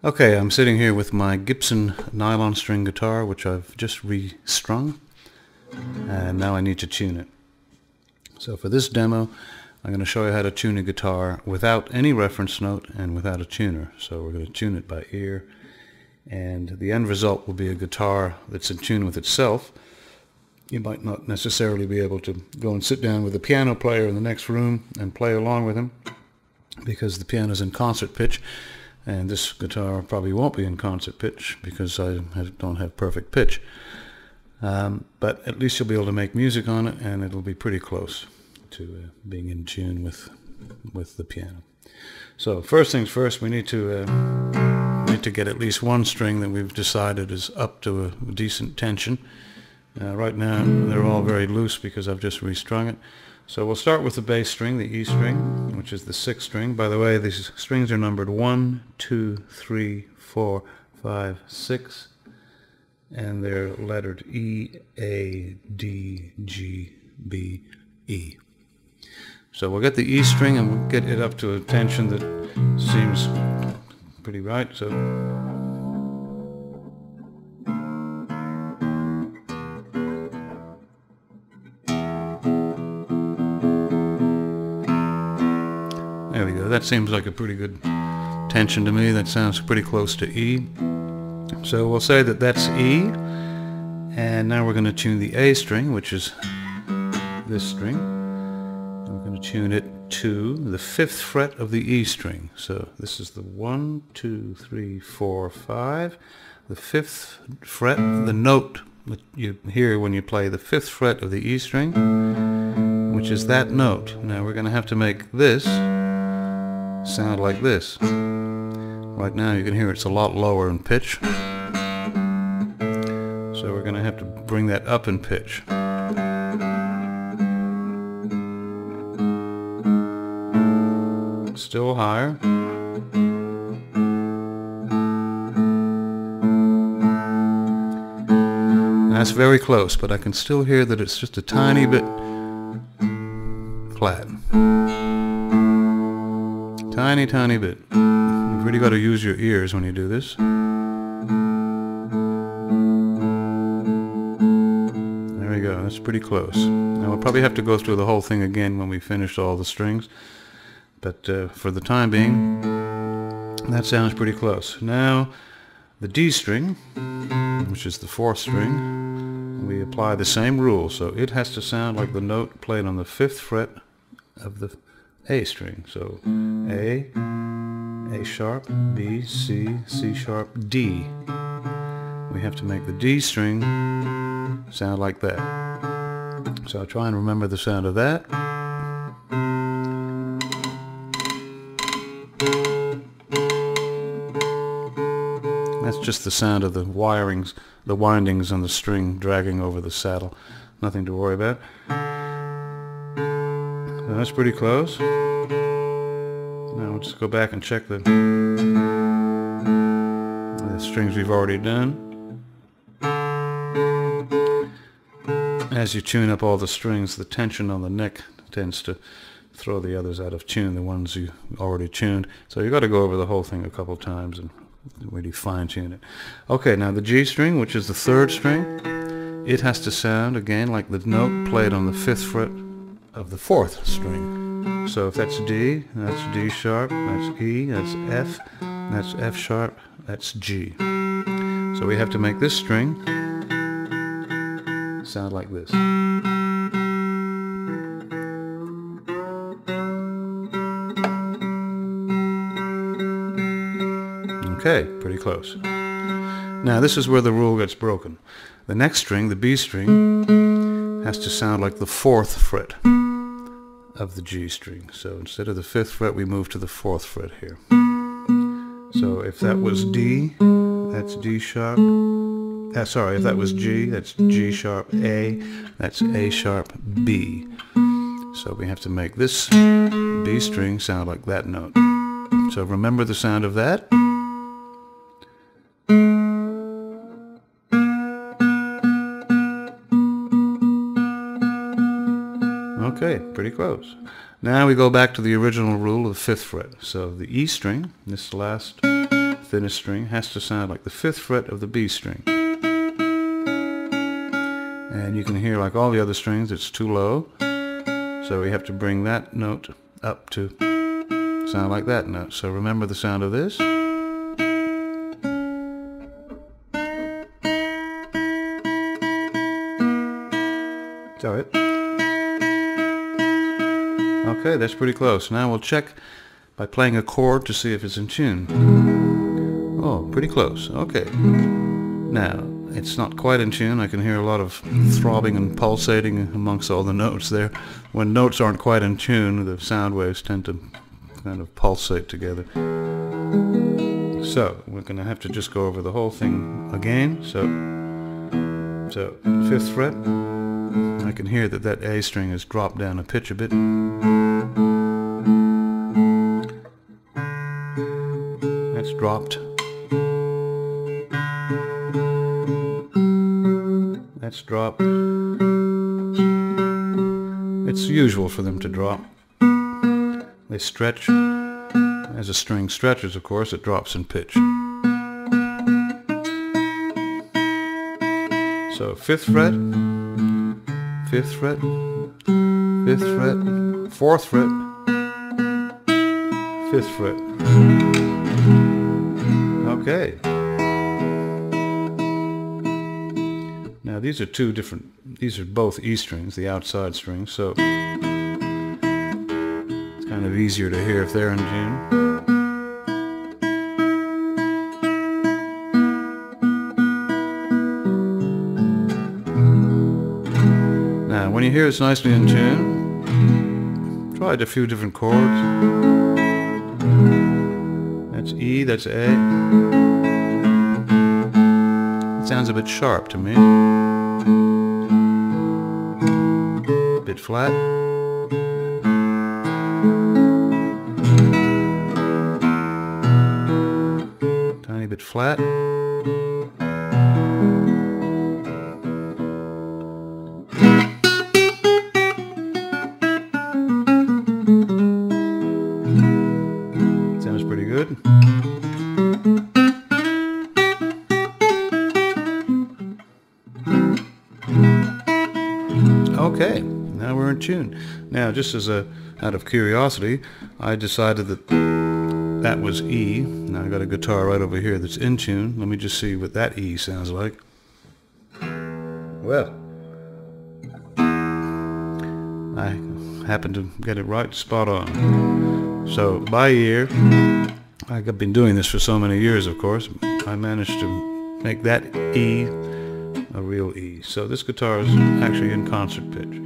Okay, I'm sitting here with my Gibson nylon string guitar, which I've just restrung, and now I need to tune it. So for this demo, I'm going to show you how to tune a guitar without any reference note and without a tuner. So we're going to tune it by ear, and the end result will be a guitar that's in tune with itself. You might not necessarily be able to go and sit down with a piano player in the next room and play along with him, because the piano's in concert pitch. And this guitar probably won't be in concert pitch because I don't have perfect pitch. But at least you'll be able to make music on it, and it'll be pretty close to being in tune with the piano. So first things first, we need to get at least one string that we've decided is up to a decent tension. Right now they're all very loose because I've just restrung it. So we'll start with the bass string, the E string, which is the 6th string. By the way, these strings are numbered 1, 2, 3, 4, 5, 6, and they're lettered E, A, D, G, B, E. So we'll get the E string and we'll get it up to a tension that seems pretty right. So there we go. That seems like a pretty good tension to me. That sounds pretty close to E. So we'll say that that's E. And now we're going to tune the A string, which is this string. We're going to tune it to the 5th fret of the E string. So this is the 1, 2, 3, 4, 5. The 5th fret, the note that you hear when you play the 5th fret of the E string, which is that note. Now we're going to have to make this sound like this. Right now you can hear it's a lot lower in pitch, so we're going to have to bring that up in pitch. Still higher. That's very close, but I can still hear that it's just a tiny bit flat. Tiny, tiny bit. You've really got to use your ears when you do this. There we go. That's pretty close. Now we'll probably have to go through the whole thing again when we finish all the strings. But for the time being, that sounds pretty close. Now, the D string, which is the 4th string, we apply the same rule. So it has to sound like the note played on the 5th fret of the A string. So A, A sharp, B, C, C sharp, D. We have to make the D string sound like that. So I'll try and remember the sound of that. That's just the sound of the windings on the string dragging over the saddle. Nothing to worry about. So that's pretty close. Now let's go back and check the strings we've already done. As you tune up all the strings, the tension on the neck tends to throw the others out of tune, the ones you already tuned. So you've got to go over the whole thing a couple times and really fine-tune it. Okay, now the G string, which is the 3rd string, it has to sound again like the note played on the 5th fret of the 4th string. So if that's D, that's D sharp, that's E, that's F, that's F sharp, that's G. So we have to make this string sound like this. Okay, pretty close. Now this is where the rule gets broken. The next string, the B string, has to sound like the 4th fret of the G string. So instead of the 5th fret, we move to the 4th fret here. So if that was D, that's D sharp. Sorry, if that was G, that's G sharp A, that's A sharp B. So we have to make this B string sound like that note. So remember the sound of that. Okay, pretty close. Now we go back to the original rule of the 5th fret. So the E string, this last 5th thinnest string has to sound like the 5th fret of the B string. And you can hear, like all the other strings, it's too low. So we have to bring that note up to sound like that note. So remember the sound of this. So it. Okay, that's pretty close. Now we'll check by playing a chord to see if it's in tune. Oh, pretty close. Okay. Now, it's not quite in tune. I can hear a lot of throbbing and pulsating amongst all the notes there. When notes aren't quite in tune, the sound waves tend to kind of pulsate together. So, we're going to have to just go over the whole thing again. So 5th fret. I can hear that that A string has dropped down a pitch a bit. That's dropped. That's dropped. It's usual for them to drop. They stretch. As a string stretches, of course, it drops in pitch. So 5th fret, 5th fret, 5th fret, 4th fret, 5th fret. Okay. Now these are these are both E strings, the outside strings, so it's kind of easier to hear if they're in tune. Now when you hear it's nicely in tune, try a few different chords. That's E, that's A. It sounds a bit sharp to me. A bit flat. Tiny bit flat. Sounds pretty good. Okay, now we're in tune. Now, just as out of curiosity, I decided that that was E. Now I got a guitar right over here that's in tune. Let me just see what that E sounds like. Well, I happened to get it right spot on. So by ear, I've been doing this for so many years, of course, I managed to make that E a real E. So this guitar is actually in concert pitch.